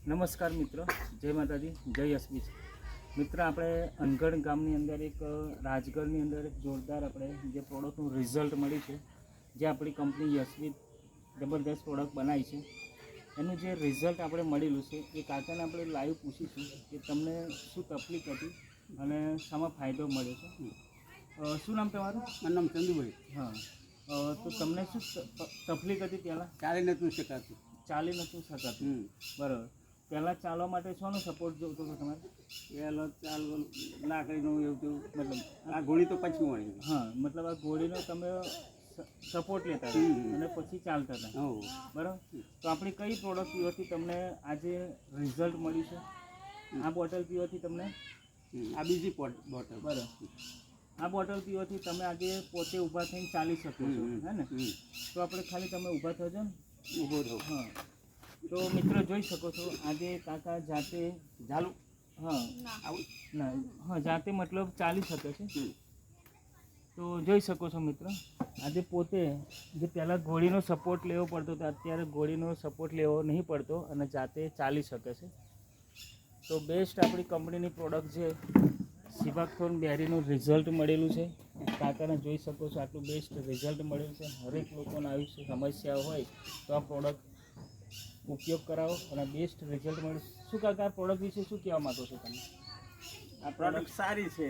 નમસ્કાર મિત્રો, જય માતાજી, જય યશબી. મિત્ર, આપણે અનગઢ ગામની અંદર એક રાજગઢની અંદર એક જોરદાર આપણે જે પ્રોડક્ટનું રિઝલ્ટ મળ્યું છે, જે આપણી કંપની યશબી જબરદસ્ત પ્રોડક્ટ બનાવી છે, એનું જે રિઝલ્ટ આપણે મળેલું છે એ કાકાને આપણે લાઈવ પૂછીશું કે તમને શું તકલીફ હતી અને શામાં ફાયદો મળ્યો છે. શું નામ તમારું? મારું નામ ચંદુભાઈ. હા, તો તમને શું તકલીફ હતી? પહેલાં ચાલી નહોતું શકાતું. ચાલી નહોતું શકાતું. બરાબર. પહેલાં ચાલવા માટે શાનો સપોર્ટ જોતો હતો તમારે? પહેલાં ચાલવાનું લાકડીનું એવું હતું. મતલબ આ ગોળી તો પછી મળી. હા, મતલબ આ ગોળીનો તમે સપોર્ટ લેતા હતા અને પછી ચાલતા હતા. હો બરાબર. તો આપણી કઈ પ્રોડક્ટ પીવાથી તમને આજે રિઝલ્ટ મળ્યું છે? આ બોટલ પીવાથી તમને? આ બીજી બોટલ. બરાબર. આ બોટલ પીવાથી તમે આજે પોતે ઊભા થઈને ચાલી શકો છો, હે ને? તો આપણે ખાલી તમે ઊભા થજો ને, ઊભો થયો. હા. તો મિત્રો જોઈ શકો છો આજે કાકા જાતે ચાલુ. હા આવું ના હા જાતે મતલબ ચાલી શકે છે. તો જોઈ શકો છો મિત્રો, આજે પોતે જે પહેલાં ઘોડીનો સપોર્ટ લેવો પડતો હતો, અત્યારે ઘોડીનો સપોર્ટ લેવો નહીં પડતો અને જાતે ચાલી શકે છે. તો બેસ્ટ આપણી કંપનીની પ્રોડક્ટ છે સિબાકથોર્ન બેરીનું રિઝલ્ટ મળેલું છે. કાકાને જોઈ શકો છો, આટલું બેસ્ટ રિઝલ્ટ મળેલું છે. હરેક લોકોને આવી સમસ્યા હોય તો આ પ્રોડક્ટ ઉપયોગ કરાવો અને બેસ્ટ રિઝલ્ટ મળે. શું કાકા આ પ્રોડક્ટ વિશે શું કહેવા માગો છો તમે? આ પ્રોડક્ટ સારી છે.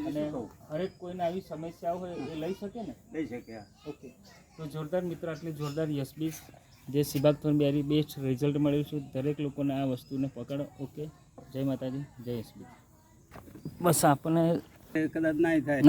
અને હરેક કોઈને આવી સમસ્યા હોય એ લઈ શકે ને? લઈ શકે. ઓકે. તો જોરદાર મિત્રો, આટલી જોરદાર યશબી જે સિબાકથોર્ન બેરી બેસ્ટ રિઝલ્ટ મળ્યું છે. દરેક લોકોને આ વસ્તુને પકડો. ઓકે, જય માતાજી, જય યશબી. બસ આપણને કદાચ ના થાય.